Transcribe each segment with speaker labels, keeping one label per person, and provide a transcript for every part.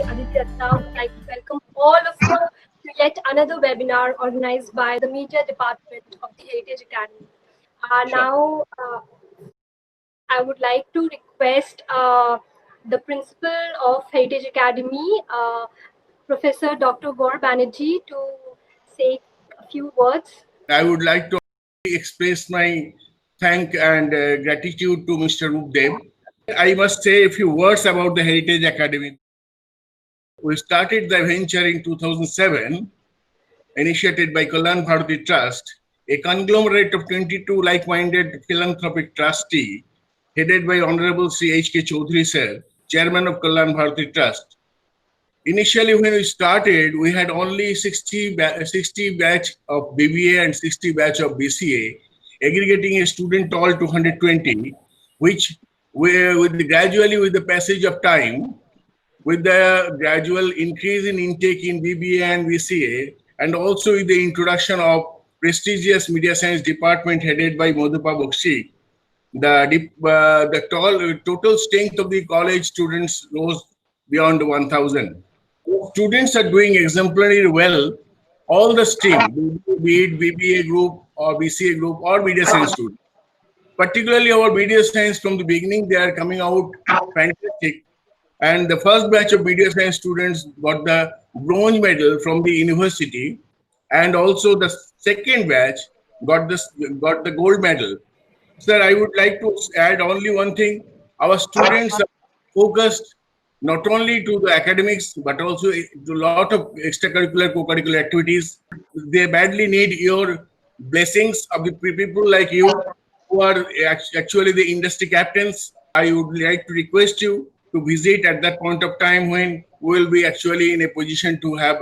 Speaker 1: Aditi Atta, would like to welcome all of you to yet another webinar organized by the Media Department of the Heritage Academy. Now, I would like to request the principal of Heritage Academy, Professor Dr. Gaur Banerjee, to say a few words.
Speaker 2: I would like to express my thank and gratitude to Mr. Roop Deb. I must say a few words about the Heritage Academy. We started the venture in 2007, initiated by Kalyan Bharati Trust, a conglomerate of 22 like-minded philanthropic trustees, headed by Honorable Sri H.K. Chaudhary Sir, Chairman of Kalyan Bharati Trust. Initially, when we started, we had only 60 batch of BBA and 60 batch of BCA, aggregating a student all 220, which gradually with the passage of time, with the gradual increase in intake in BBA and BCA, and also with the introduction of prestigious media science department headed by Madhupa Bakshi, the total strength of the college students rose beyond 1,000. Students are doing exemplary well, all the stream, be it BBA group or BCA group or media science students. Particularly our media science from the beginning, they are coming out fantastic. And the first batch of media science students got the bronze medal from the university, and also the second batch got the gold medal. Sir, I would like to add only one thing. Our students are focused not only to the academics, but also to a lot of extracurricular, co-curricular activities. They badly need your blessings of the people like you who are actually the industry captains. I would like to request you to visit at that point of time when we will be actually in a position to have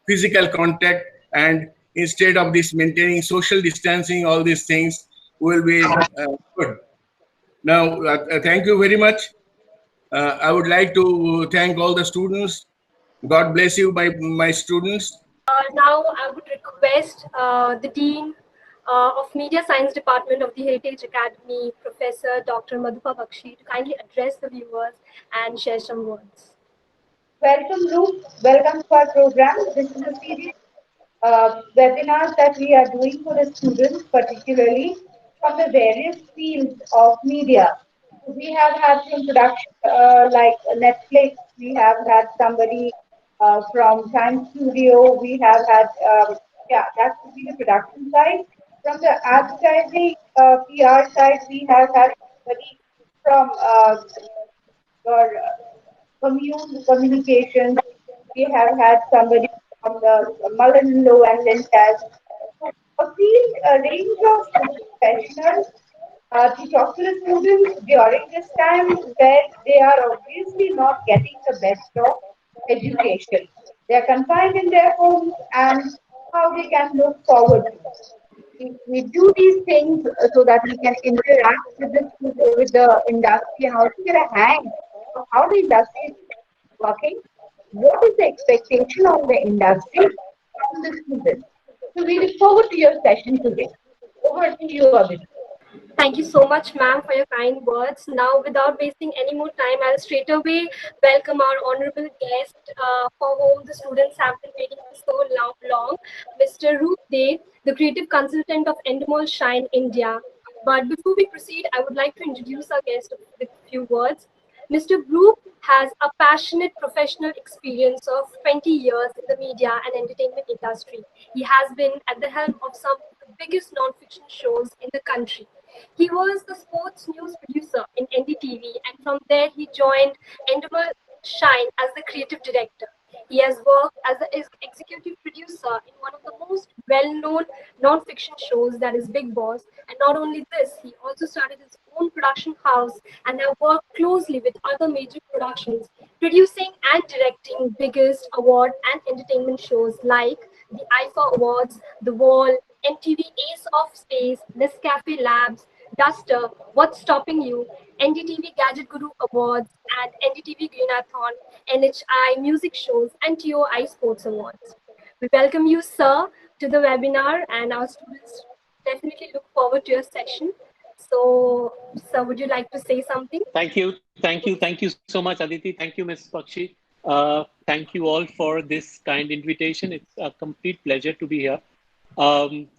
Speaker 2: physical contact, and instead of this maintaining social distancing, all these things will be good. Now, thank you very much. I would like to thank all the students. God bless you, my students.
Speaker 1: Now, I would request the Dean of Media Science Department of the Heritage Academy, Professor Dr. Madhupa Bakshi, to kindly address the viewers and share some words.
Speaker 3: Welcome, Roop. Welcome to our program. This is a series webinars that we are doing for the students, particularly from the various fields of media. We have had from production like Netflix, we have had somebody from Time Studio, we have had, yeah, that would be the production side. From the advertising PR side, we have had somebody from your communications. We have had somebody from the Mullen and Lentas. So a field, a range of professionals to talk to the students during this time where they are obviously not getting the best of education. They are confined in their homes, and how they can look forward to. We do these things so that we can interact with the industry and also get a hang of how the industry is working. What is the expectation of the industry from the students? So we look forward to your session today. Over to you, Abhi.
Speaker 1: Thank you so much, ma'am, for your kind words. Now, without wasting any more time, I'll straight away welcome our honorable guest for whom the students have been waiting for so long, Mr. Roop Deb, the creative consultant of Endemol Shine India. But before we proceed, I would like to introduce our guest with a few words. Mr. Roop has a passionate professional experience of 20 years in the media and entertainment industry. He has been at the helm of some of the biggest non-fiction shows in the country. He was the sports news producer in NDTV, and from there he joined Endemol Shine as the creative director. He has worked as the executive producer in one of the most well-known non-fiction shows, that is Big Boss. And not only this, he also started his own production house and have worked closely with other major productions, producing and directing biggest award and entertainment shows like the IFA Awards, The Wall, MTV Ace of Space, Nescafe Labs, Duster, What's Stopping You, NDTV Gadget Guru Awards, and NDTV Greenathon, NHI Music Shows, and TOI Sports Awards. We welcome you, sir, to the webinar, and our students definitely look forward to your session. So, sir, would you like to say something?
Speaker 4: Thank you so much, Aditi. Thank you, Ms. Bakshi. thank you all for this kind invitation. It's a complete pleasure to be here.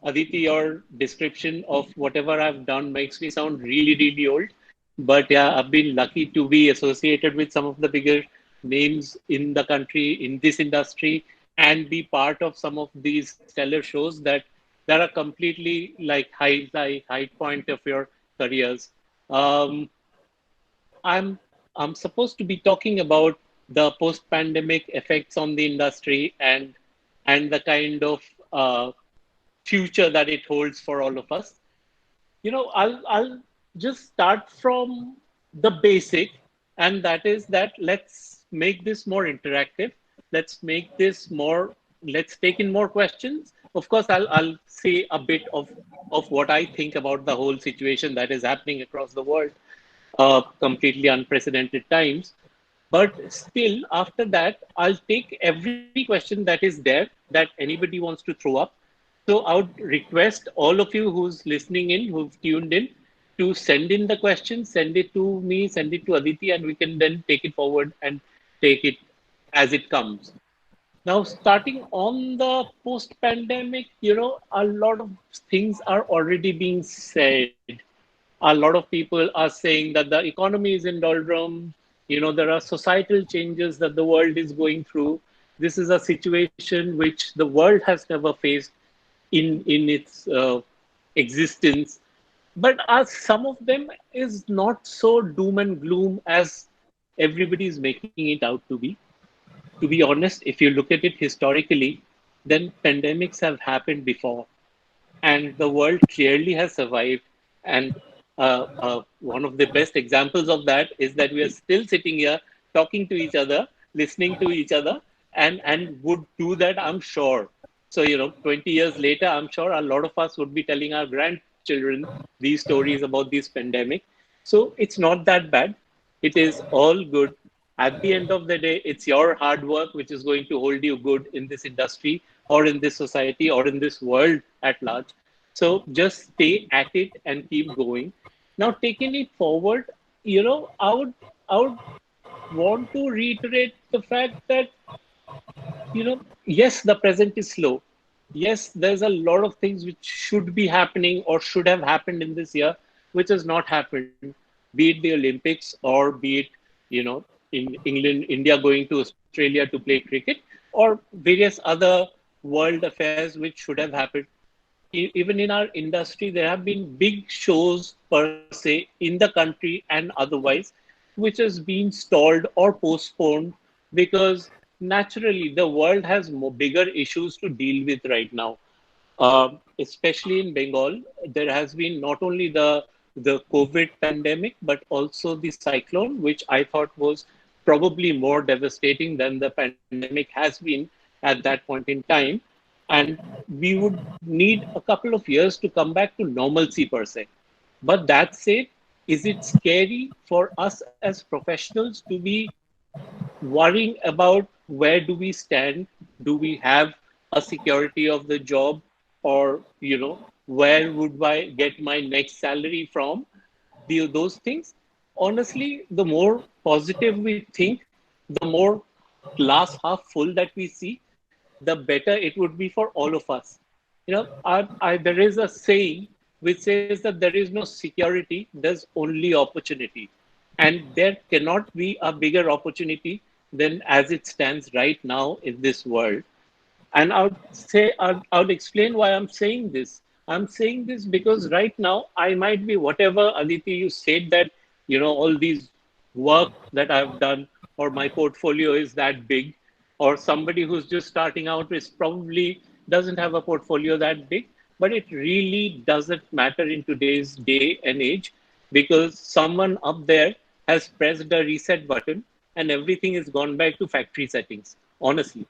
Speaker 4: Aditi, your description of whatever I've done makes me sound really, really old. But yeah, I've been lucky to be associated with some of the bigger names in the country, in this industry, and be part of some of these stellar shows that are completely like high point of your careers. Um, I'm I'm supposed to be talking about the post-pandemic effects on the industry and the kind of future that it holds for all of us. I'll just start from the basic, and that is that let's make this more interactive. Let's make this more. Let's take in more questions. Of course, I'll say a bit of what I think about the whole situation that is happening across the world, completely unprecedented times. But still, after that, I'll take every question that is there that anybody wants to throw up. So I would request all of you who's listening in, who've tuned in, to send in the questions, send it to me, send it to Aditi, and we can then take it forward and take it as it comes. Now, starting on the post pandemic, a lot of things are already being said. A lot of people are saying that the economy is in doldrums. There are societal changes that the world is going through. This is a situation which the world has never faced in its existence. But some of them is not so doom and gloom as everybody is making it out to be. To be honest, if you look at it historically, then pandemics have happened before, and the world clearly has survived. And one of the best examples of that is that we are still sitting here talking to each other, listening to each other, and would do that, I'm sure. So, 20 years later, I'm sure a lot of us would be telling our grandchildren these stories about this pandemic. So it's not that bad. It is all good. At the end of the day, it's your hard work which is going to hold you good in this industry or in this society or in this world at large. So just stay at it and keep going. Now, taking it forward, I would want to reiterate the fact that, yes, the present is slow. Yes, there's a lot of things which should be happening or should have happened in this year, which has not happened, be it the Olympics or be it, in England, India going to Australia to play cricket, or various other world affairs which should have happened. Even in our industry, there have been big shows per se in the country and otherwise, which has been stalled or postponed because naturally the world has bigger issues to deal with right now. Especially in Bengal, there has been not only the COVID pandemic, but also the cyclone, which I thought was probably more devastating than the pandemic has been at that point in time. And we would need a couple of years to come back to normalcy per se. But that said, is it scary for us as professionals to be worrying about where do we stand? Do we have a security of the job? Or, where would I get my next salary from? Those things. Honestly, the more positive we think, the more glass half full that we see, the better it would be for all of us. There is a saying which says that there is no security, there's only opportunity. And there cannot be a bigger opportunity than as it stands right now in this world. And I would explain why I'm saying this. I'm saying this because right now I might be whatever Aditi you said that all these work that I've done or my portfolio is that big, or somebody who's just starting out is probably doesn't have a portfolio that big, but it really doesn't matter in today's day and age because someone up there has pressed the reset button and everything has gone back to factory settings. Honestly,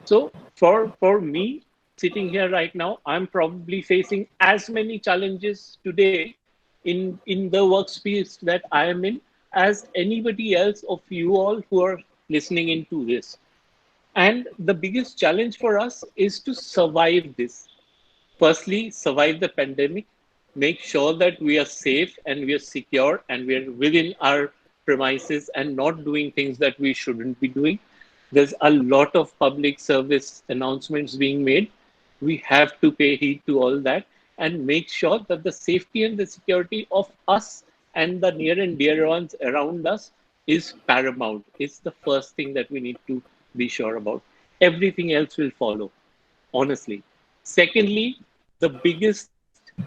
Speaker 4: so for me, sitting here right now, I'm probably facing as many challenges today in the workspace that I am in as anybody else of you all who are listening into this. And the biggest challenge for us is to survive this. Firstly, survive the pandemic, make sure that we are safe and we are secure and we are within our premises and not doing things that we shouldn't be doing. There's a lot of public service announcements being made. We have to pay heed to all that and make sure that the safety and the security of us and the near and dear ones around us is paramount. It's the first thing that we need to be sure about. Everything else will follow, honestly. Secondly, the biggest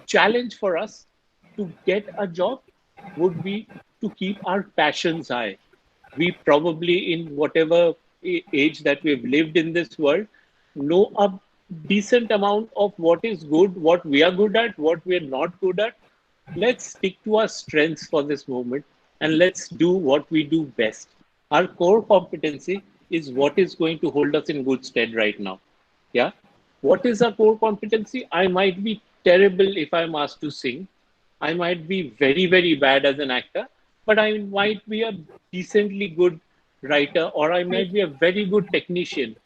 Speaker 4: challenge for us to get a job would be to keep our passions high. We probably, in whatever age that we've lived in this world, know a decent amount of what is good, what we are good at, what we are not good at. Let's stick to our strengths for this moment and let's do what we do best. Our core competency is what is going to hold us in good stead right now. Yeah. What is our core competency? I might be terrible if I'm asked to sing. I might be very, very bad as an actor, but I might be a decently good writer or I might be a very good technician.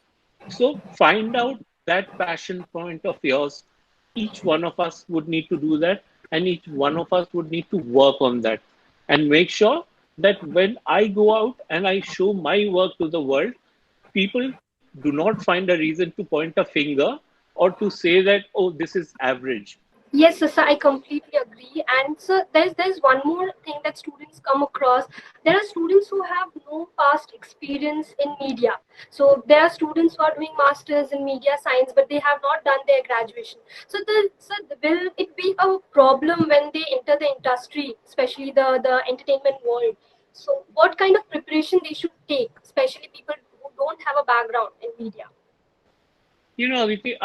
Speaker 4: So find out that passion point of yours. Each one of us would need to do that, and each one of us would need to work on that and make sure that when I go out and I show my work to the world, people do not find a reason to point a finger or to say that, oh, this is average.
Speaker 1: Yes, sir, I completely agree. And so there's one more thing that students come across. There are students who have no past experience in media. So there are students who are doing masters in media science, but they have not done their graduation. Will it be a problem when they enter the industry, especially the entertainment world? So what kind of preparation they should take, especially people who don't have a background in media?
Speaker 4: Aditi,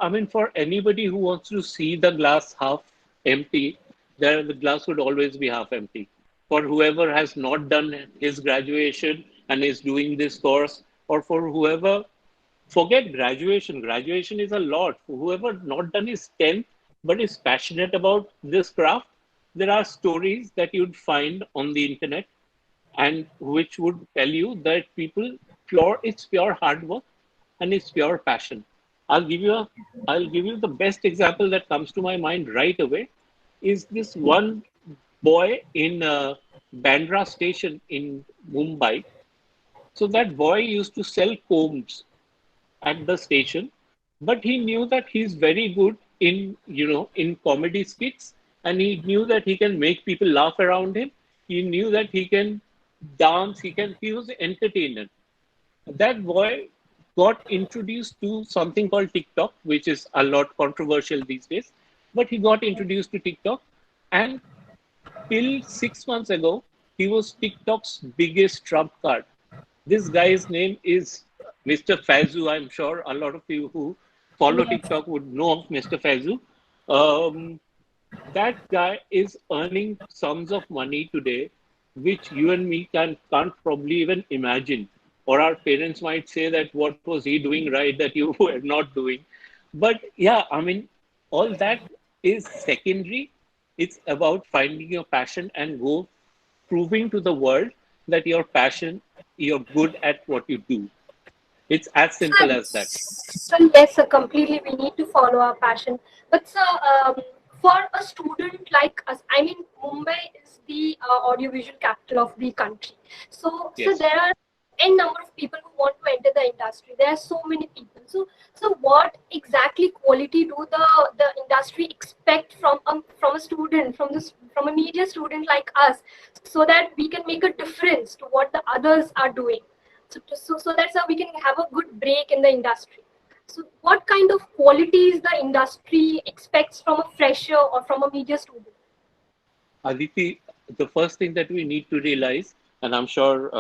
Speaker 4: I mean, for anybody who wants to see the glass half empty, the glass would always be half empty. For whoever has not done his graduation and is doing this course, or for whoever, forget graduation. Graduation is a lot. For whoever not done his 10th but is passionate about this craft, there are stories that you'd find on the internet and which would tell you that people it's pure hard work and it's pure passion. I'll give you a I'll give you the best example that comes to my mind right away is this one boy in Bandra station in Mumbai. So that boy used to sell combs at the station, but he knew that he's very good in in comedy skits, and he knew that he can make people laugh around him. He knew that he can dance. He was an entertainer. That boy got introduced to something called TikTok, which is a lot controversial these days. But he got introduced to TikTok, and till 6 months ago, he was TikTok's biggest trump card. This guy's name is Mr. Faizu. I'm sure a lot of you who follow
Speaker 1: Yes.
Speaker 4: TikTok would know of Mr. Faizu. Um, that guy is earning sums of money today, which you and me can't probably even imagine. Or our parents might say that what was he doing right that you were not doing. But yeah, I mean, all that is secondary. It's about finding your passion and go proving to the world that your passion, you're good at what you do. It's as simple as that.
Speaker 1: So yes, sir, completely. We need to follow our passion. But sir, for a student like us, I mean, Mumbai is the audiovisual capital of the country. So
Speaker 4: Yes.
Speaker 1: there are n number of people who want to enter the industry. There are so many people. So what exactly quality do the industry expect from a student, from a media student like us, so that we can make a difference to what the others are doing? So that's how we can have a good break in the industry. So what kind of qualities the industry expects from a fresher or from a media student?
Speaker 4: Aditi, the first thing that we need to realize, and I'm sure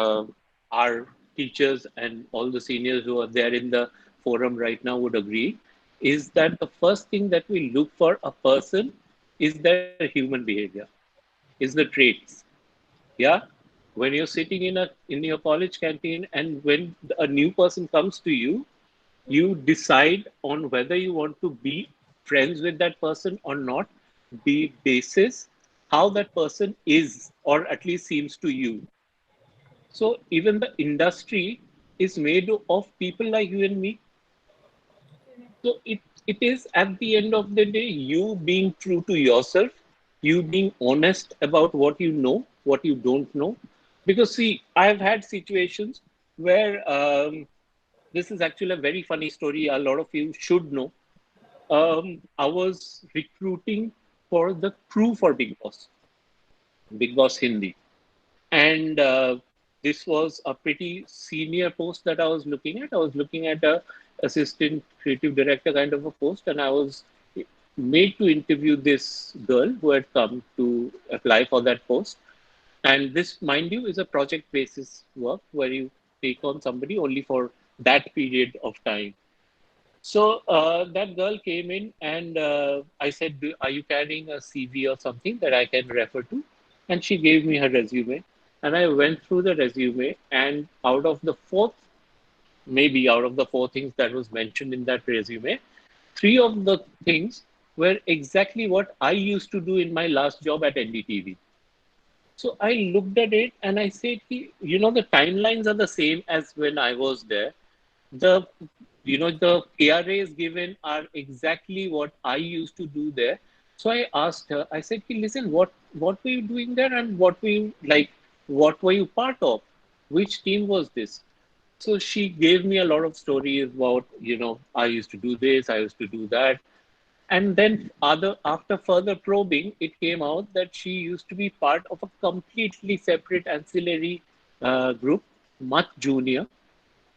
Speaker 4: our teachers and all the seniors who are there in the forum right now would agree, is that the first thing that we look for a person is their human behavior, is the traits. Yeah, when you're sitting in your college canteen and when a new person comes to you, you decide on whether you want to be friends with that person or not, the basis how that person is or at least seems to you. So even the industry is made of people like you and me. So it is at the end of the day you being true to yourself, you being honest about what you know, what you don't know. Because see, I've had situations where this is actually a very funny story. A lot of you should know. I was recruiting for the crew for Big Boss Hindi, and this was a pretty senior post that I was looking at. I was looking at a assistant creative director kind of a post, and I was made to interview this girl who had come to apply for that post. And this, mind you, is a project basis work where you take on somebody only for that period of time. So that girl came in, and I said, "Are you carrying a CV or something that I can refer to?" And she gave me her resume. And I went through the resume, and out of the four things that was mentioned in that resume, three of the things were exactly what I used to do in my last job at NDTV. So I looked at it and I said, the timelines are the same as when I was there. The the KRAs given are exactly what I used to do there. So I asked her, I said, listen, what were you doing there, and what were you part of? Which team was this? So she gave me a lot of stories about, I used to do this, I used to do that. And then after further probing, it came out that she used to be part of a completely separate ancillary group, much junior.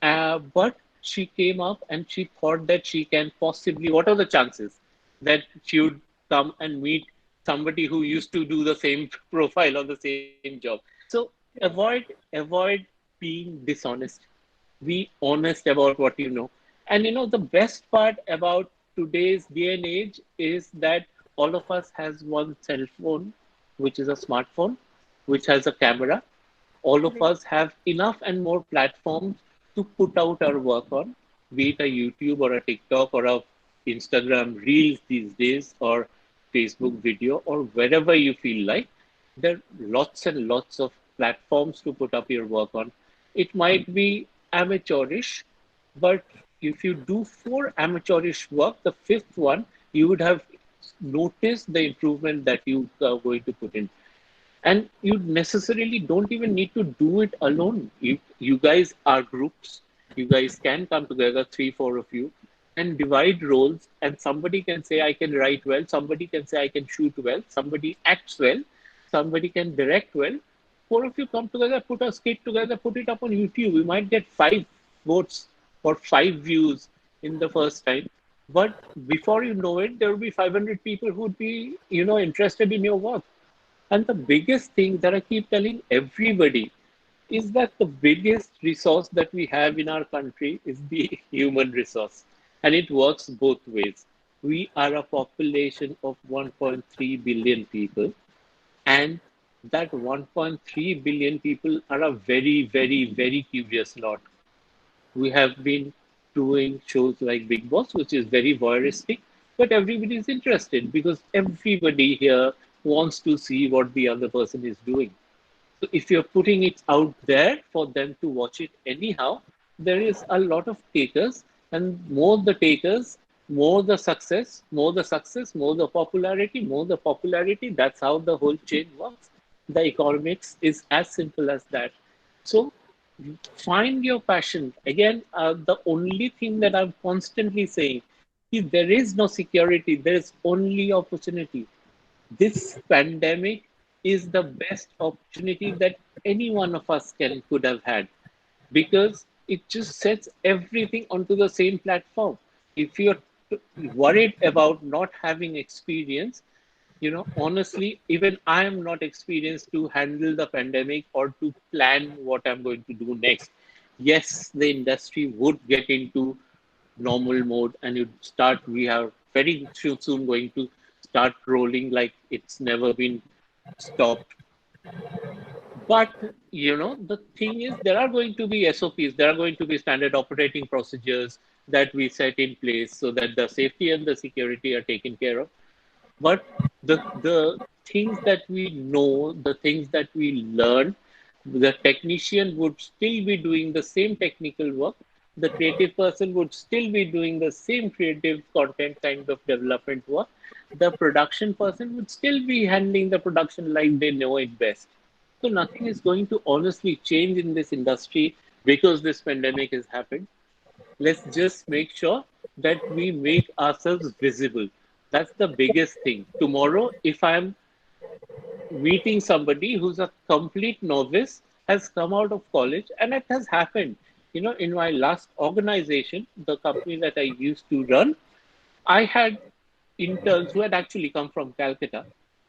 Speaker 4: But she came up and she thought that she can possibly, what are the chances that she would come and meet somebody who used to do the same profile or the same job? So avoid being dishonest. Be honest about what you know. And the best part about today's day and age is that all of us has one cell phone, which is a smartphone, which has a camera. All of us have enough and more platforms to put out our work on, be it a YouTube or a TikTok or a Instagram Reels these days, or Facebook video, or wherever you feel like. There are lots and lots of platforms to put up your work on. It might be amateurish, but if you do four amateurish work, the fifth one, you would have noticed the improvement that you are going to put in. And you necessarily don't even need to do it alone. You guys are groups. You guys can come together, three, four of you, and divide roles. And somebody can say, I can write well. Somebody can say, I can shoot well. Somebody acts well. Somebody can direct well. Four of you come together, put a skit together, put it up on YouTube. You might get 5 votes or 5 views in the first time. But before you know it, there will be 500 people who would be, interested in your work. And the biggest thing that I keep telling everybody is that the biggest resource that we have in our country is the human resource. And it works both ways. We are a population of 1.3 billion people. And that 1.3 billion people are a very, very, very curious lot. We have been doing shows like Big Boss, which is very voyeuristic, but everybody is interested because everybody here wants to see what the other person is doing. So if you're putting it out there for them to watch it anyhow, there is a lot of takers, and more the takers, more the success, more the success, more the popularity, more the popularity. That's how the whole chain works. The economics is as simple as that. So find your passion. Again, the only thing that I'm constantly saying is there is no security, there is only opportunity. This pandemic is the best opportunity that any one of us could have had, because it just sets everything onto the same platform. If you're worried about not having experience, honestly, even I am not experienced to handle the pandemic or to plan what I'm going to do next. Yes, the industry would get into normal mode, and we are very soon going to start rolling like it's never been stopped. But the thing is, there are going to be SOPs, there are going to be standard operating procedures that we set in place so that the safety and the security are taken care of. But the things that we know, the things that we learn, the technician would still be doing the same technical work. The creative person would still be doing the same creative content kind of development work. The production person would still be handling the production like they know it best. So nothing is going to honestly change in this industry because this pandemic has happened, let's just make sure that we make ourselves visible. That's the biggest thing. Tomorrow, if I'm meeting somebody who's a complete novice, has come out of college, and it has happened. In my last organization, the company that I used to run, I had interns who had actually come from Calcutta,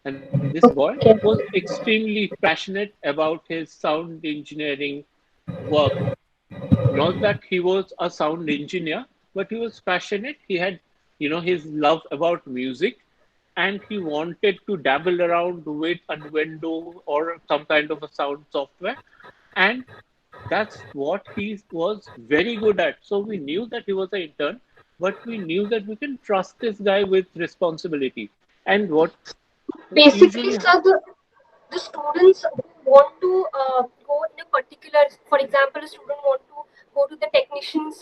Speaker 4: and this boy was
Speaker 1: Okay.
Speaker 4: extremely passionate about his sound engineering work. Not that he was a sound engineer, but he was passionate. He had, his love about music, and he wanted to dabble around with a window or some kind of a sound software. And that's what he was very good at. So we knew that he was an intern, but we knew that we can trust this guy with responsibility. And what
Speaker 1: Basically,
Speaker 4: usually,
Speaker 1: sir, the students who want to go in a particular, for example, a student want to go to the technician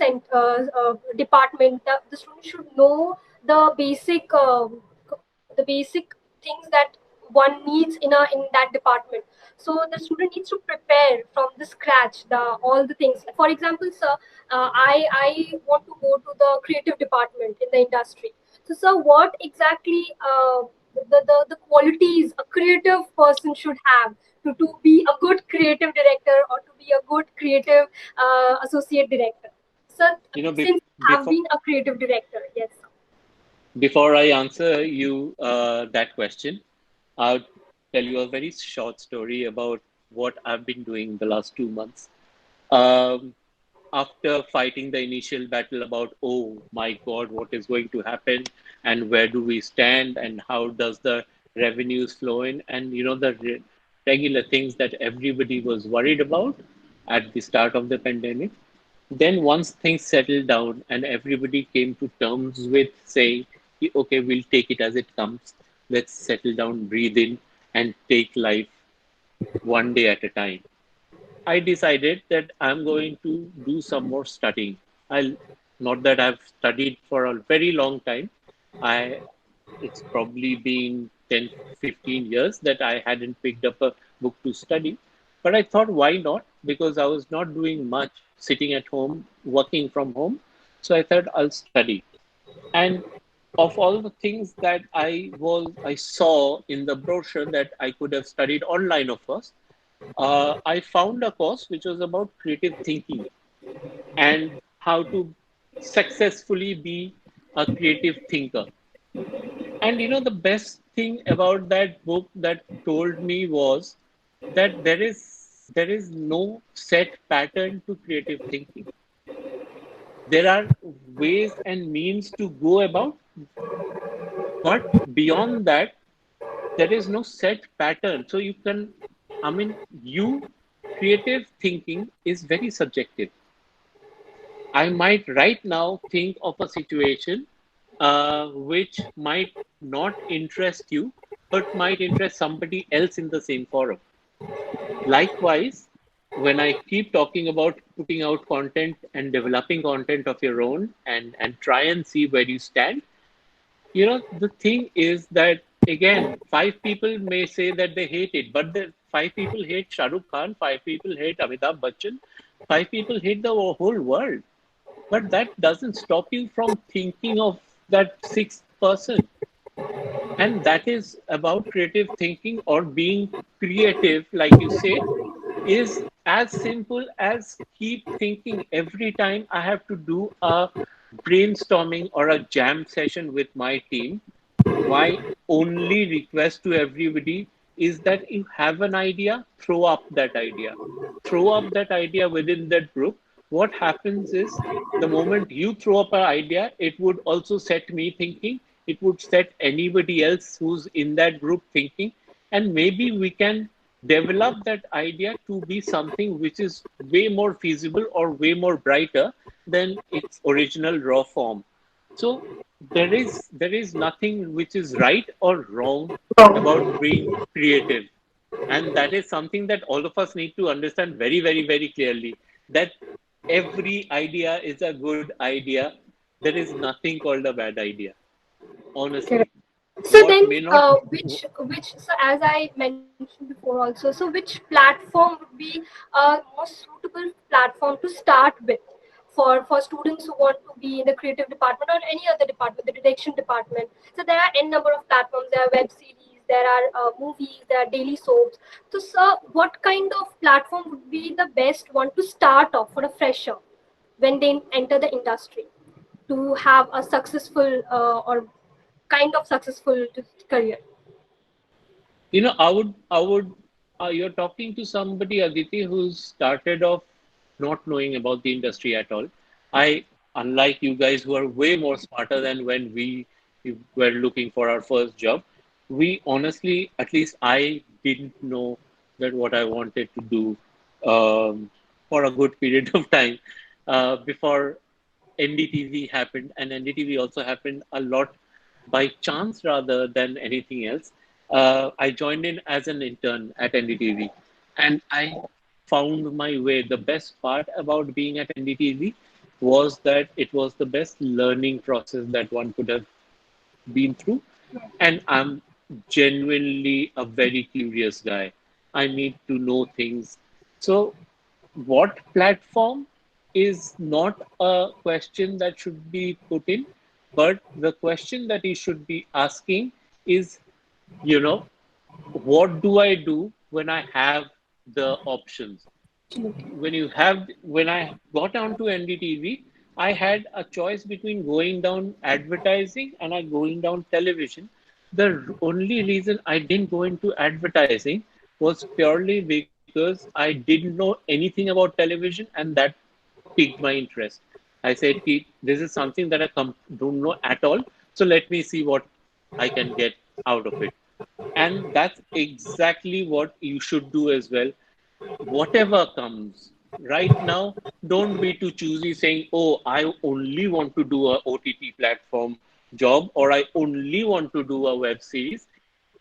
Speaker 1: department. The student should know the basic things that one needs in that department. So the student needs to prepare from the scratch all the things. For example, sir, I want to go to the creative department in the industry. So, sir, what exactly the qualities a creative person should have to be a good creative director or to be a good creative associate director? Sir, since you have
Speaker 4: before
Speaker 1: been a creative director, yes.
Speaker 4: before I answer you that question, I'll tell you a very short story about what I've been doing the last 2 months. Um, After fighting the initial battle about, oh my God, what is going to happen and where do we stand and how does the revenues flow in, and the regular things that everybody was worried about at the start of the pandemic. Then once things settled down and everybody came to terms with saying, okay, we'll take it as it comes. Let's settle down, breathe in, and take life one day at a time. I decided that I'm going to do some more studying. I'll Not that I've studied for a very long time. I It's probably been 10, 15 years that I hadn't picked up a book to study. But I thought, why not? Because I was not doing much sitting at home, working from home. So I thought I'll study. And of all the things that I saw in the brochure that I could have studied online, of course, I found a course which was about creative thinking and how to successfully be a creative thinker. And the best thing about that book that told me was that there is no set pattern to creative thinking. There are ways and means to go about, but beyond that, there is no set pattern. So you creative thinking is very subjective. I might right now think of a situation which might not interest you, but might interest somebody else in the same forum. Likewise, when I keep talking about putting out content and developing content of your own and try and see where you stand, the thing is that, again, five people may say that they hate it, but the five people hate Shah Rukh Khan, five people hate Amitabh Bachchan, five people hate the whole world. But that doesn't stop you from thinking of that sixth person. And that is about creative thinking or being creative, like you said, is as simple as keep thinking every time I have to do a brainstorming or a jam session with my team. My only request to everybody is that you have an idea, throw up that idea. Throw up that idea within that group. What happens is the moment you throw up an idea, it would also set me thinking. It would set anybody else who's in that group thinking. And maybe we can develop that idea to be something which is way more feasible or way more brighter than its original raw form. So there is nothing which is right or wrong about being creative. And that is something that all of us need to understand very, very, very clearly, that every idea is a good idea. There is nothing called a bad idea, honestly.
Speaker 1: So
Speaker 4: what
Speaker 1: then,
Speaker 4: may not.
Speaker 1: so as I mentioned before also, so which platform would be a most suitable platform to start with for students who want to be in the creative department or any other department, the direction department? So there are n number of platforms. There are web series, there are movies, there are daily soaps. So, sir, what kind of platform would be the best one to start off for a fresher when they enter the industry to have a successful or kind of successful career?
Speaker 4: You're talking to somebody, Aditi, who's started off not knowing about the industry at all. I, unlike you guys who are way more smarter than when we were looking for our first job, we honestly, at least I didn't know that what I wanted to do for a good period of time before NDTV happened, and NDTV also happened a lot by chance rather than anything else. I joined in as an intern at NDTV, and I found my way. The best part about being at NDTV was that it was the best learning process that one could have been through. And I'm genuinely a very curious guy. I need to know things. So what platform is not a question that should be put in, but the question that you should be asking is, you know, what do I do when I have the options? When I got onto NDTV, I had a choice between going down advertising and I going down television. The only reason I didn't go into advertising was purely because I didn't know anything about television, and that piqued my interest. I said, this is something that I don't know at all. So let me see what I can get out of it. And that's exactly what you should do as well. Whatever comes right now, don't be too choosy saying, oh, I only want to do a OTT platform job or I only want to do a web series.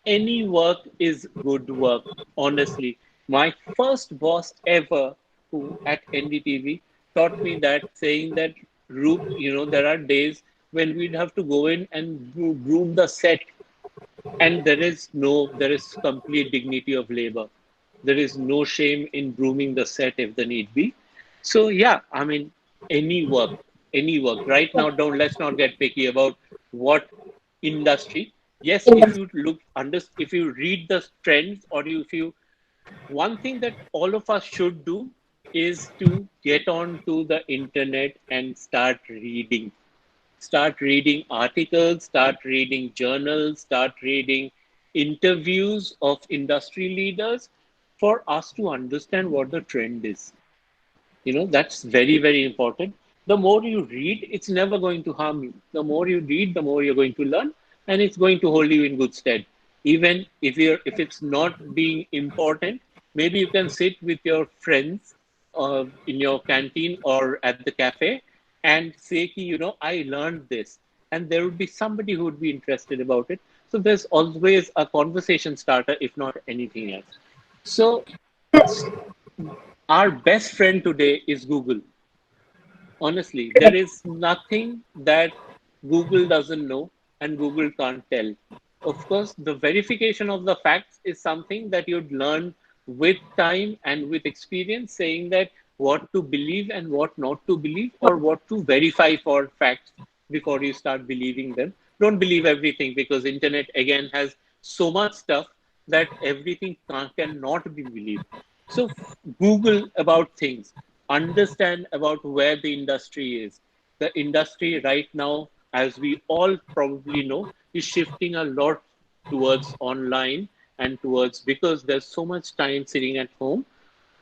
Speaker 4: Any work is good work, honestly. My first boss ever who at NDTV taught me that, saying that, Roop, there are days when we'd have to go in and groom the set, and there is complete dignity of labor. There is no shame in grooming the set if the need be. So yeah, I mean, any work, any work. Right now, don't let's not get picky about what industry. Yes, if you if you read the trends, or if you, one thing that all of us should do is to get onto the internet and start reading articles, start reading journals, start reading interviews of industry leaders for us to understand what the trend is. That's very, very important. The more you read, it's never going to harm you. The more you read, the more you're going to learn, and it's going to hold you in good stead. Even if it's not being important, maybe you can sit with your friends in your canteen or at the cafe and say, I learned this. And there would be somebody who would be interested about it. So there's always a conversation starter, if not anything else. So our best friend today is Google. Honestly, there is nothing that Google doesn't know and Google can't tell. Of course, the verification of the facts is something that you'd learn with time and with experience, saying that what to believe and what not to believe, or what to verify for facts before you start believing them. Don't believe everything, because internet again has so much stuff that everything cannot be believed. So Google about things, understand about where the industry is. The industry right now, as we all probably know, is shifting a lot towards online and towards, because there's so much time sitting at home,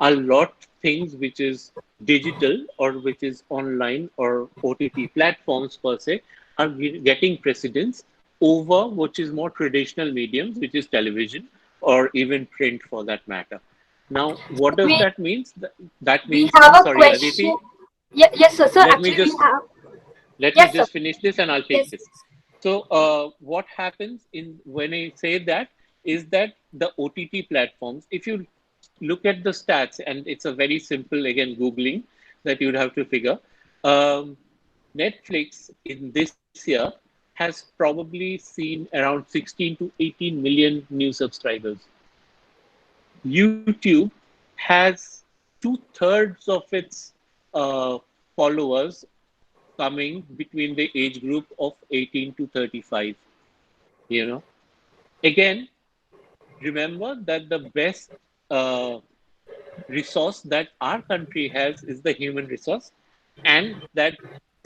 Speaker 4: a lot things which is digital or which is online or OTT platforms per se are getting precedence over which is more traditional mediums, which is television or even print for that matter. Now, what does
Speaker 1: we
Speaker 4: that mean? That
Speaker 1: we
Speaker 4: means,
Speaker 1: have
Speaker 4: I'm
Speaker 1: a
Speaker 4: sorry,
Speaker 1: question.
Speaker 4: Aditi,
Speaker 1: Yeah, yes, sir. Sir,
Speaker 4: let me
Speaker 1: actually, we
Speaker 4: just
Speaker 1: have.
Speaker 4: let me
Speaker 1: Yes, sir.
Speaker 4: just finish this and I'll take
Speaker 1: Yes.
Speaker 4: this. So, what happens in when I say that is that the OTT platforms, if you look at the stats, and it's a very simple, again, Googling that you'd have to figure. Um, Netflix in this year has probably seen around 16 to 18 million new subscribers. YouTube has two-thirds of its uh, followers coming between the age group of 18 to 35. You know, again, remember that the best uh, resource that our country has is the human resource, and that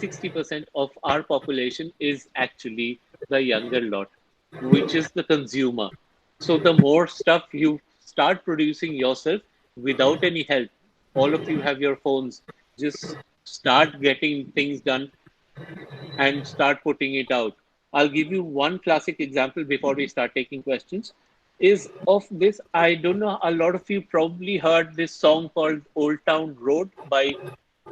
Speaker 4: 60% of our population is actually the younger lot, which is the consumer. So the more stuff you start producing yourself without any help, all of you have your phones, just start getting things done and start putting it out. I'll give you one classic example before we start taking questions. Is of this, I don't know, a lot of you probably heard this song called Old Town Road by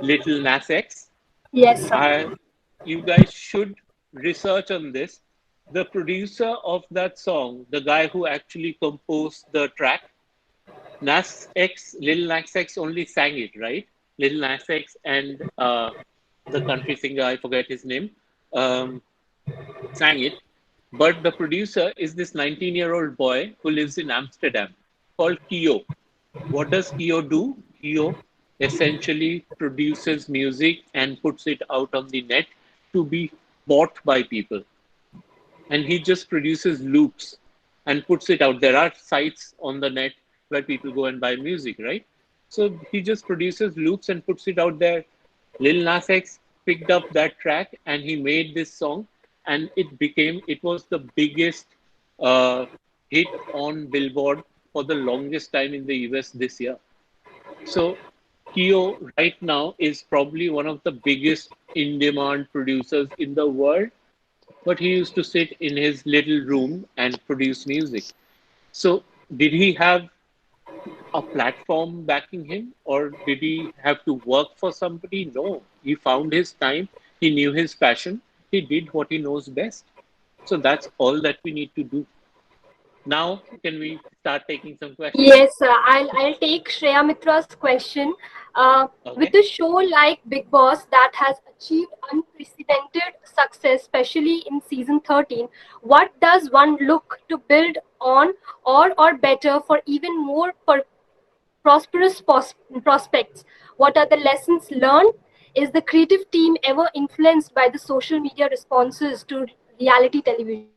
Speaker 4: Little Nas X.
Speaker 1: Yes, sir.
Speaker 4: I, you guys should research on this. The producer of that song, the guy who actually composed the track, Lil Nas X only sang it, right? Lil Nas X and the country singer, I forget his name, um, sang it. But the producer is this 19-year-old boy who lives in Amsterdam called Kyo. What does Kyo do? Kyo essentially produces music and puts it out on the net to be bought by people. And he just produces loops and puts it out. There are sites on the net where people go and buy music, right? So he just produces loops and puts it out there. Lil Nas X picked up that track and he made this song, and it was the biggest uh, hit on Billboard for the longest time in the US this year. So Kyo right now is probably one of the biggest in-demand producers in the world, but he used to sit in his little room and produce music. So did he have a platform backing him, or did he have to work for somebody? No, he found his time, he knew his passion, he did what he knows best. So that's all that we need to do. Now, can we start taking some questions?
Speaker 1: Yes, I'll take Shreya Mitra's question. With
Speaker 4: Okay.
Speaker 1: a show like Big Boss that has achieved unprecedented success, especially in season 13, what does one look to build on or better for even more prosperous prospects? What are the lessons learned? Is the creative team ever influenced by the social media responses to reality television?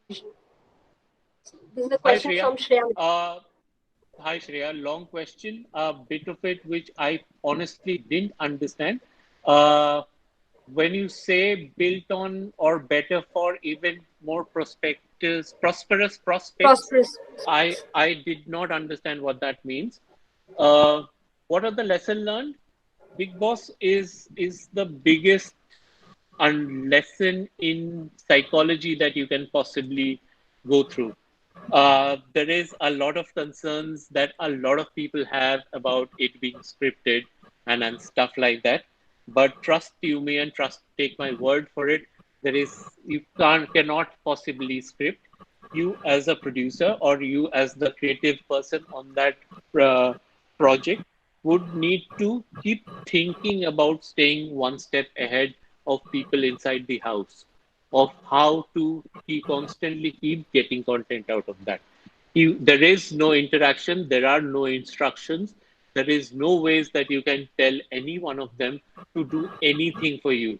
Speaker 1: This is a question
Speaker 4: Hi,
Speaker 1: from
Speaker 4: Shreya.
Speaker 1: Shreya.
Speaker 4: Uh, Hi, Shreya. Long question. A bit of it which I honestly didn't understand. Uh, when you say built on or better for even more prosperous prospects,
Speaker 1: Prosperous.
Speaker 4: I did not understand what that means. Uh, what are the lesson learned? Big Boss is the biggest lesson in psychology that you can possibly go through. There is a lot of concerns that a lot of people have about it being scripted and stuff like that. But trust you me and trust take my word for it. You cannot possibly script. You as a producer or you as the creative person on that uh, project would need to keep thinking about staying one step ahead of people inside the house, of how to constantly keep getting content out of that. There is no interaction, there are no instructions, there is no ways that you can tell any one of them to do anything for you.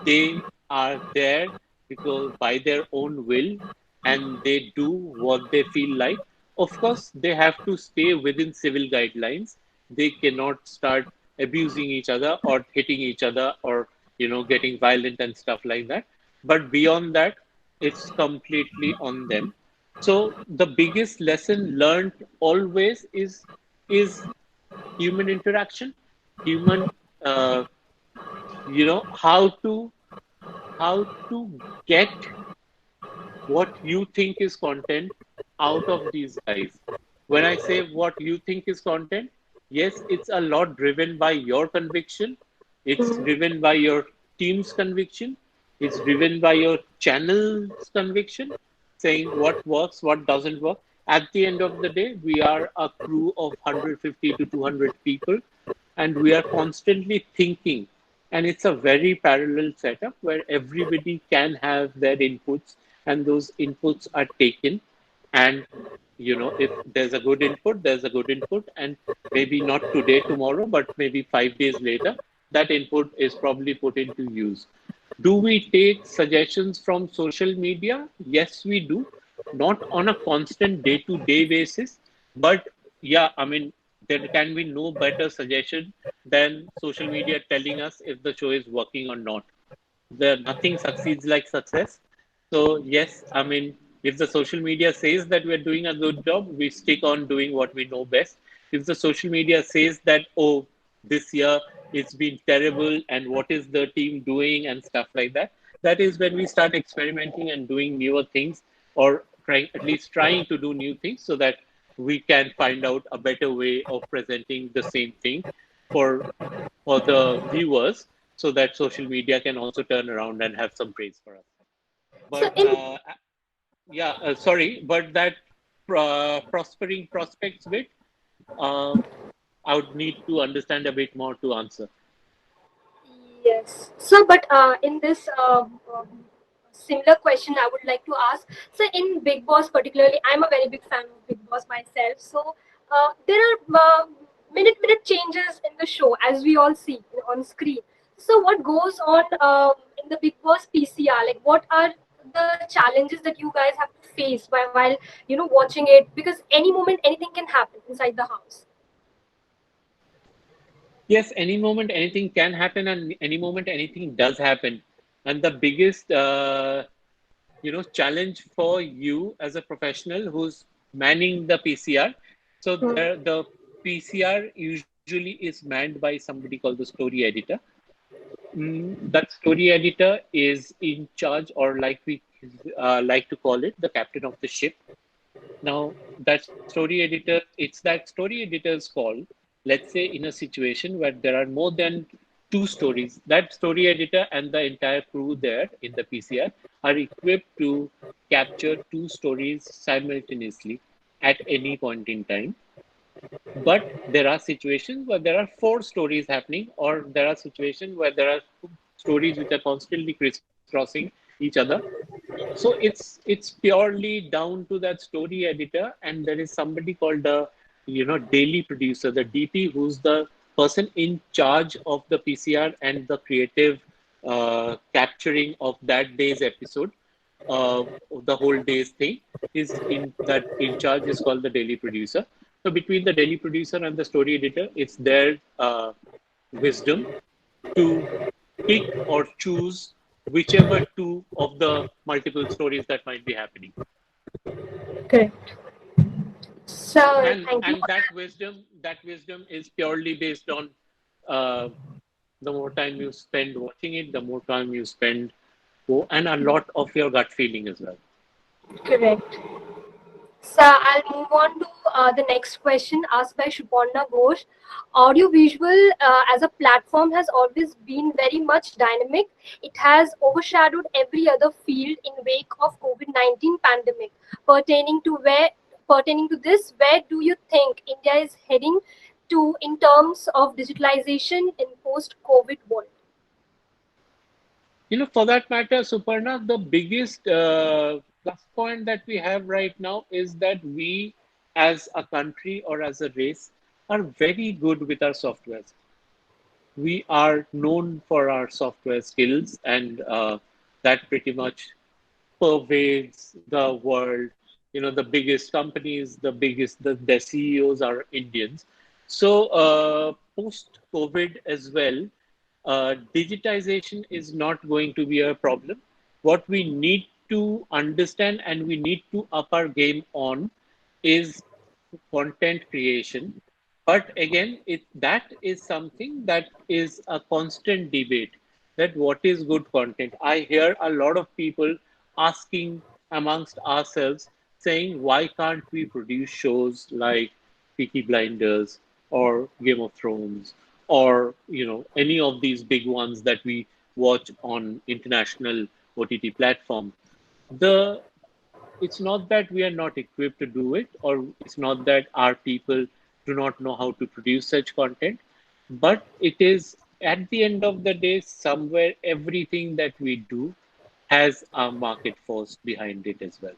Speaker 4: They are there because by their own will, and they do what they feel like. Of course, they have to stay within civil guidelines. They cannot start abusing each other or hitting each other or getting violent and stuff like that. But beyond that, it's completely on them. So the biggest lesson learned always is human interaction, human uh, how to get what you think is content out of these guys. When I say what you think is content, yes, it's a lot driven by your conviction. It's driven by your team's conviction. It's driven by your channel's conviction, saying what works, what doesn't work. At the end of the day, we are a crew of 150 to 200 people, and we are constantly thinking. And it's a very parallel setup where everybody can have their inputs and those inputs are taken. And if there's a good input, there's a good input, and maybe not today, tomorrow, but maybe 5 days later, that input is probably put into use. Do we take suggestions from social media? Yes, we do. Not on a constant day-to-day basis, but yeah, I mean, there can be no better suggestion than social media telling us if the show is working or not. Nothing succeeds like success. So yes, I mean, if the social media says that we're doing a good job, we stick on doing what we know best. If the social media says that, oh, this year it's been terrible and what is the team doing and stuff like that, that is when we start experimenting and doing newer things, or trying, at least trying to do new things, so that we can find out a better way of presenting the same thing for for the viewers, so that social media can also turn around and have some praise for us.
Speaker 1: So
Speaker 4: But
Speaker 1: in
Speaker 4: yeah, sorry, but that prospering prospects bit, uh, I would need to understand a bit more to answer.
Speaker 1: Yes. So, but in this similar question, I would like to ask. So, in Big Boss, particularly, I'm a very big fan of Big Boss myself. So, there are minute changes in the show, as we all see on screen. So, what goes on in the Big Boss PCR? Like, what are the challenges that you guys have to face while watching it? Because any moment, anything can happen inside the house.
Speaker 4: Yes, any moment anything can happen, and any moment anything does happen. And the biggest, challenge for you as a professional who's manning the PCR. So
Speaker 1: Hmm.
Speaker 4: the PCR usually is manned by somebody called the story editor. That story editor is in charge, or like we like to call it, the captain of the ship. Now, that story editor, it's that story editor's call. Let's say in a situation where there are more than two stories, that story editor and the entire crew there in the PCR are equipped to capture two stories simultaneously at any point in time. But there are situations where there are four stories happening, or there are situations where there are stories which are constantly crisscrossing each other. So it's purely down to that story editor, and there is somebody called the daily producer, the DP, who's the person in charge of the PCR and the creative capturing of that day's episode. The whole day's thing is in charge is called the daily producer. So between the daily producer and the story editor, it's their wisdom to pick or choose whichever two of the multiple stories that might be happening.
Speaker 1: Correct. So, thank you.
Speaker 4: And that wisdom is purely based on uh, the more time you spend watching it, the more time you spend, and a lot of your gut feeling as well.
Speaker 1: Correct. So I'll move on to the next question asked by Shuporna Ghosh. Audiovisual as a platform has always been very much dynamic. It has overshadowed every other field in wake of COVID-19 pandemic. Pertaining to where Pertaining to this, where do you think India is heading to in terms of digitalization in post-COVID world?
Speaker 4: For that matter, Suparna, the biggest plus point that we have right now is that we, as a country or as a race, are very good with our softwares. We are known for our software skills, and that pretty much pervades the world. The biggest companies, their CEOs are Indians. So post COVID as well, digitization is not going to be a problem. What we need to understand and we need to up our game on is content creation. But again, that is something that is a constant debate, that what is good content. I hear a lot of people asking amongst ourselves, saying, why can't we produce shows like Peaky Blinders or Game of Thrones, or any of these big ones that we watch on international OTT platform? The It's not that we are not equipped to do it, or it's not that our people do not know how to produce such content, but it is, at the end of the day, somewhere everything that we do has a market force behind it as well.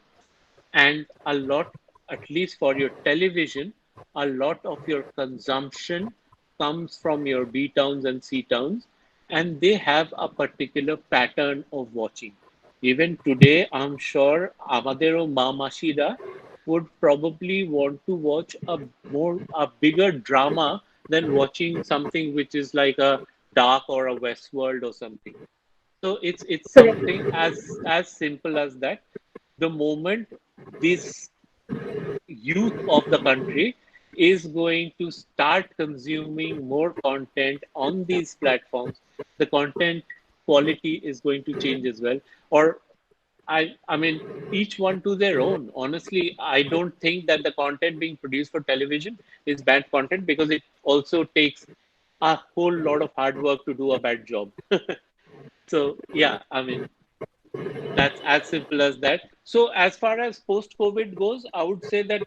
Speaker 4: And a lot, at least for your television, a lot of your consumption comes from your B towns and C towns, and they have a particular pattern of watching. Even today, I'm sure Amadero Mamashida would probably want to watch a bigger drama than watching something which is like a Dark or a Westworld or something. So it's something
Speaker 1: Correct.
Speaker 4: as simple as that. The moment this youth of the country is going to start consuming more content on these platforms, the content quality is going to change as well. Or I mean, each one to their own. Honestly, I don't think that the content being produced for television is bad content because it also takes a whole lot of hard work to do a bad job. So yeah, I mean, that's as simple as that. So as far as post COVID goes, I would say that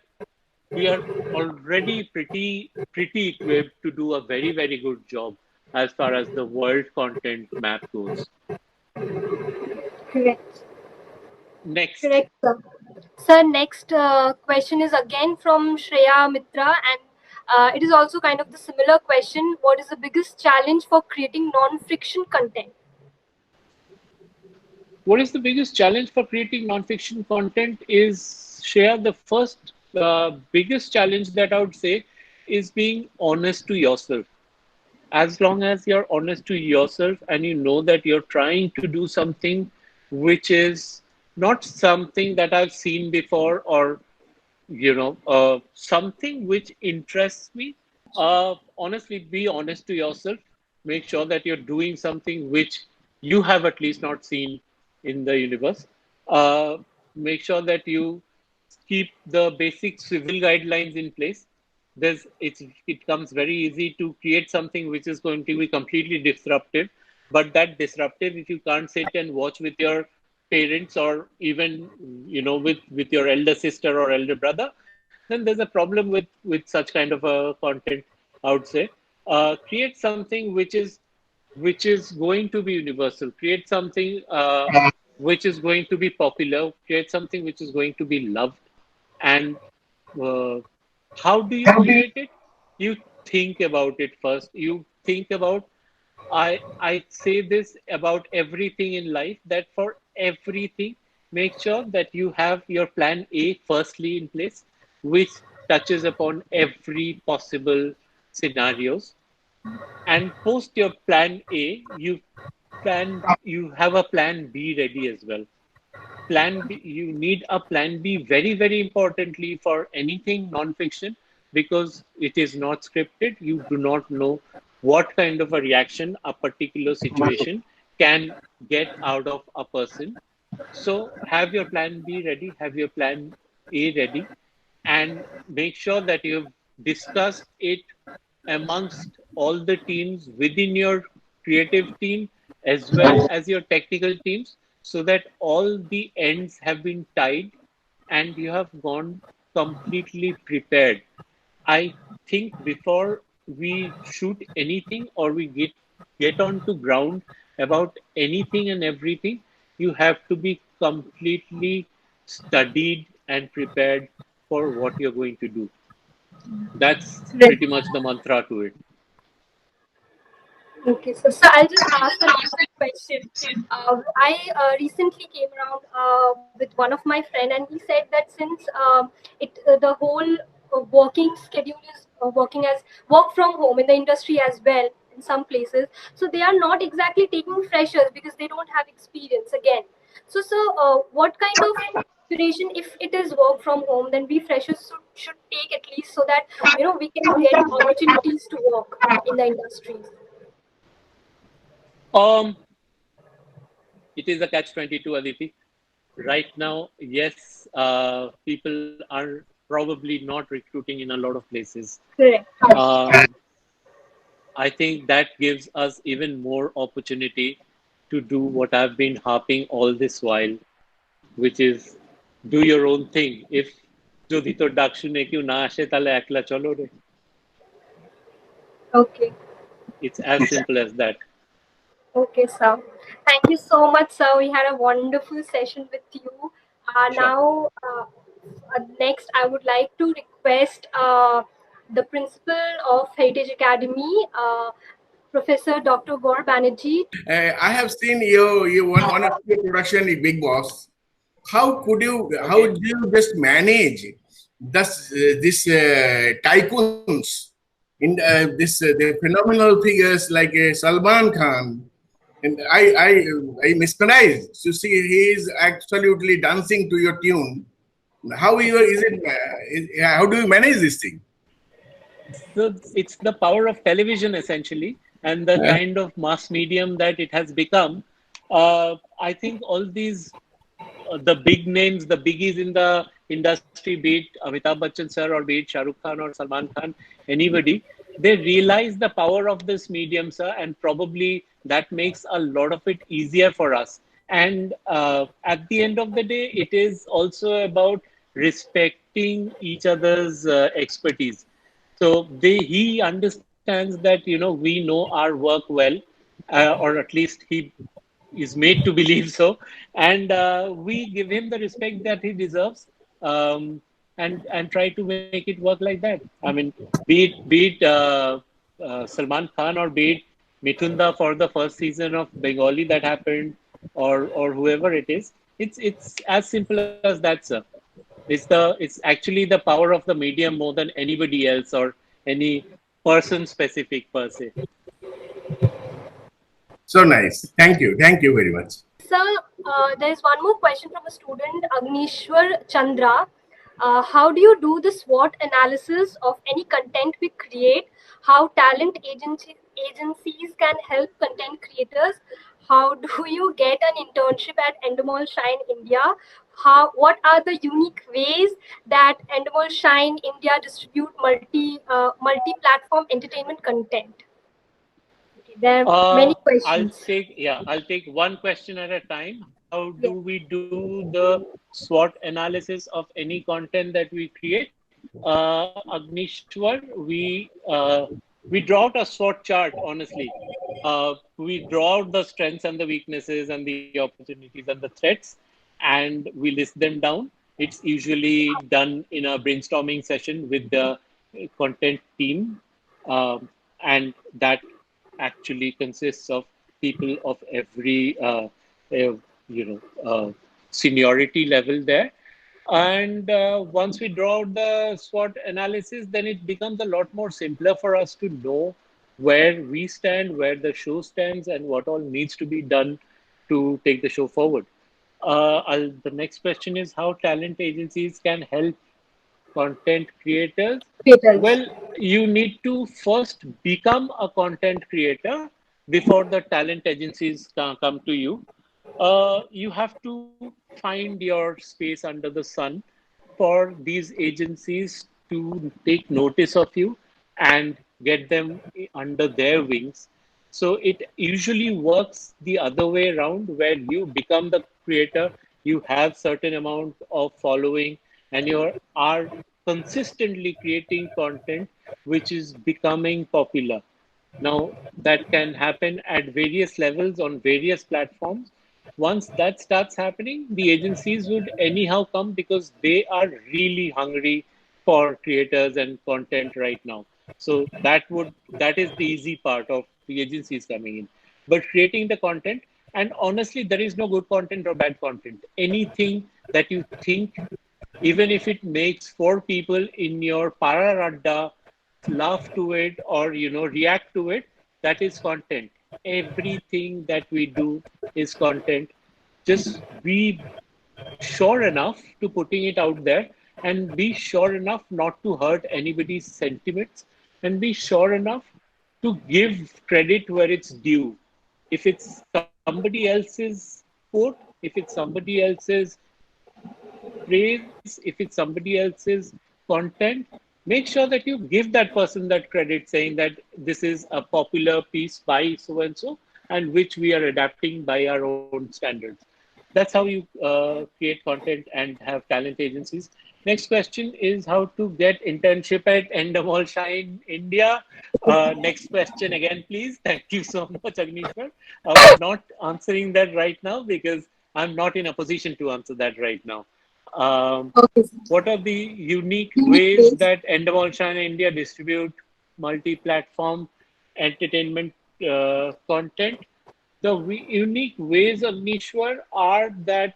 Speaker 4: we are already pretty equipped to do a very good job as far as the world content map goes.
Speaker 1: Correct.
Speaker 4: Next,
Speaker 1: Correct, sir. Sir, next question is again from Shreya Mitra, and it is also kind of the similar question. What is the biggest challenge for creating non-fiction content?
Speaker 4: what is the biggest challenge for creating nonfiction content is share the first biggest challenge that I would say is being honest to yourself. As long as you're honest to yourself and you know that you're trying to do something which is not something that I've seen before, or something which interests me, honestly, be honest to yourself. Make sure that you're doing something which you have at least not seen in the universe. uh, Make sure that you keep the basic civil guidelines in place. It comes very easy to create something which is going to be completely disruptive, but that disruptive, if you can't sit and watch with your parents, or even with your elder sister or elder brother, then there's a problem with such kind of a content, I would say. Create something which is going to be universal. Create something which is going to be popular. Create something which is going to be loved. And uh, how do you create it? You think about it first. You think about, I say this about everything in life, that for everything, make sure that you have your plan A firstly in place, which touches upon every possible scenarios. And post your plan A, you have a plan B ready as well. Plan B, you need a plan B very importantly for anything non-fiction, because it is not scripted. You do not know what kind of a reaction a particular situation can get out of a person. So have your plan B ready, have your plan A ready, and make sure that you've discussed it amongst all the teams within your creative team as well as your technical teams, so that all the ends have been tied and you have gone completely prepared. I think before we shoot anything or we get onto ground about anything and everything, you have to be completely studied and prepared for what you're going to do. That's
Speaker 1: Correct.
Speaker 4: pretty much the mantra to it.
Speaker 1: Okay, so I'll just ask a last question. I recently came around with one of my friend, and he said that since the whole working schedule is working as work from home in the industry as well in some places, so they are not exactly taking freshers because they don't have experience again. So, what kind of duration, if it is work from home, then we freshers should take at least so that we can get opportunities to work in the industries.
Speaker 4: Um, it is a catch-22, Aditi. Right now, yes, people are probably not recruiting in a lot of places.
Speaker 1: Correct.
Speaker 4: Um, I think that gives us even more opportunity to do what I've been harping all this while, which is do your own thing. If যদি তোর ডাক শুনে কেউ না আসে তাহলে একলা চলো রে.
Speaker 1: Okay.
Speaker 4: It's as simple as that.
Speaker 1: Okay, sir. Thank you so much, sir. We had a wonderful session with you.
Speaker 4: Sure.
Speaker 1: Next, I would like to request the principal of Heritage Academy, Professor Dr. Gaur Banerjee.
Speaker 2: I have seen you one of your production, Big Boss. How
Speaker 4: Okay.
Speaker 2: do you just manage this tycoons in the phenomenal figures like Salman Khan? And I mesmerized to see he is absolutely dancing to your tune. How you is it? How do you manage this thing?
Speaker 4: So it's the power of television essentially, and the kind of mass medium that it has become. I think all these the big names, the biggies in the industry, be it Amitabh Bachchan sir or be it Shah Rukh Khan or Salman Khan, anybody, they realize the power of this medium, sir, and probably that makes a lot of it easier for us. And at the end of the day, it is also about respecting each other's expertise. So he understands that we know our work well, or at least he is made to believe so, and we give him the respect that he deserves, and try to make it work like that. I mean, be it Salman Khan or be it Mithunda for the first season of Bengali that happened, or whoever it is. It's as simple as that, sir. It's actually the power of the medium more than anybody else or any person specific per se.
Speaker 2: So nice. Thank you very much.
Speaker 1: Sir, there's one more question from a student, Agnishwar Chandra. How do you do the SWOT analysis of any content we create? How agencies can help content creators? How do you get an internship at Endemol Shine India? What are the unique ways that Endemol Shine India distribute multi-platform entertainment content? Okay, there are many questions.
Speaker 4: I'll take one question at a time. How do
Speaker 1: Yes.
Speaker 4: we do the SWOT analysis of any content that we create? Agnishwar, we draw out a SWOT chart, honestly. We draw out the strengths and the weaknesses and the opportunities and the threats, and we list them down. It's usually done in a brainstorming session with the content team, and that actually consists of people of every seniority level there. And once we draw out the SWOT analysis, then it becomes a lot more simpler for us to know where we stand, where the show stands, and what all needs to be done to take the show forward. The next question is how talent agencies can help content creators.
Speaker 1: Creators.
Speaker 4: Well, you need to first become a content creator before the talent agencies come to you. You have to find your space under the sun for these agencies to take notice of you and get them under their wings. So it usually works the other way around, where you become the creator, you have certain amount of following, and you are consistently creating content which is becoming popular. Now, that can happen at various levels on various platforms. Once that starts happening, the agencies would anyhow come because they are really hungry for creators and content right now. So that is the easy part of the agencies coming in. But creating the content, and honestly, there is no good content or bad content. Anything that you think, even if it makes four people in your pararadda laugh to it or react to it, that is content. Everything that we do is content. Just be sure enough to putting it out there, and be sure enough not to hurt anybody's sentiments, and be sure enough to give credit where it's due. If it's somebody else's quote, if it's somebody else's praise, if it's somebody else's content, make sure that you give that person that credit, saying that this is a popular piece by so and so, and which we are adapting by our own standards. That's how you create content and have talent agencies. Next question is how to get internship at Endemol Shine India. Next question again, please. Thank you so much, Agnishwar. Not answering that right now because I'm not in a position to answer that right now. Um,
Speaker 1: Okay, sir.
Speaker 4: what are the unique
Speaker 1: Unique
Speaker 4: ways
Speaker 1: ways.
Speaker 4: that Endemol Shine India distribute multi-platform entertainment content? The unique ways, Agnishwar, are that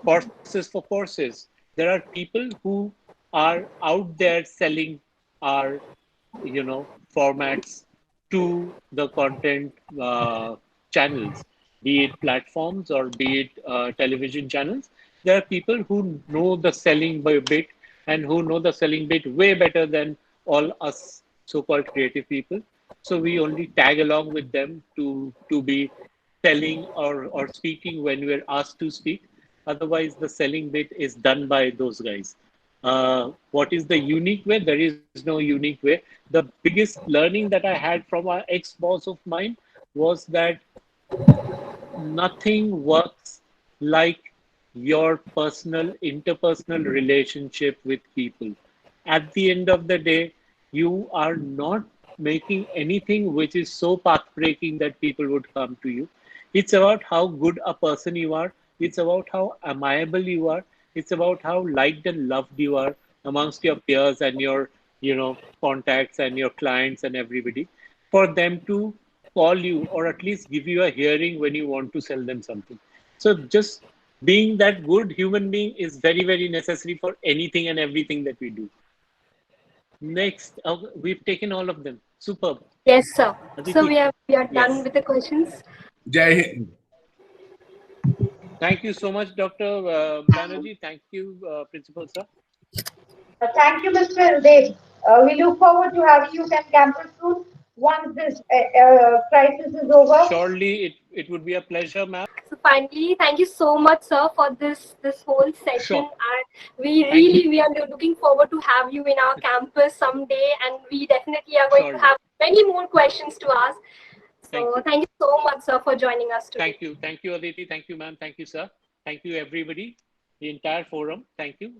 Speaker 4: courses for courses. There are people who are out there selling our, formats to the content channels, be it platforms or be it television channels. There are people who know the selling bit and who know the selling bit way better than all us so-called creative people. So we only tag along with them to be selling or speaking when we're asked to speak. Otherwise, the selling bit is done by those guys. What is the unique way? There is no unique way. The biggest learning that I had from our ex boss of mine was that nothing works like your personal, interpersonal relationship with people. At the end of the day, you are not making anything which is so path breaking that people would come to you. It's about how good a person you are. It's about how amiable you are. It's about how liked and loved you are amongst your peers and your, contacts and your clients and everybody, for them to call you or at least give you a hearing when you want to sell them something. So just being that good human being is very, very necessary for anything and everything that we do. Next, we've taken all of them. Superb.
Speaker 1: Yes, sir. So
Speaker 4: Aditi,
Speaker 1: we are done
Speaker 4: yes.
Speaker 1: with the questions.
Speaker 2: Jai Hind.
Speaker 4: Thank you so much, Dr. Banerjee. Thank you, Principal Sir.
Speaker 3: Thank you, Mr. Dev. We look forward to having you on campus soon once this crisis is over.
Speaker 4: Surely it would be a pleasure, ma'am.
Speaker 1: So finally, thank you so much, sir, for this whole session.
Speaker 4: Sure.
Speaker 1: And
Speaker 4: Thank you.
Speaker 1: we are looking forward to have you in our campus someday, and we definitely are going to
Speaker 4: Surely.
Speaker 1: have many more questions to ask.
Speaker 4: Thank
Speaker 1: So
Speaker 4: you.
Speaker 1: thank you so much, sir, for joining us today.
Speaker 4: Thank you. Thank you, Aditi. Thank you, ma'am. Thank you, sir. Thank you, everybody, the entire forum. Thank you.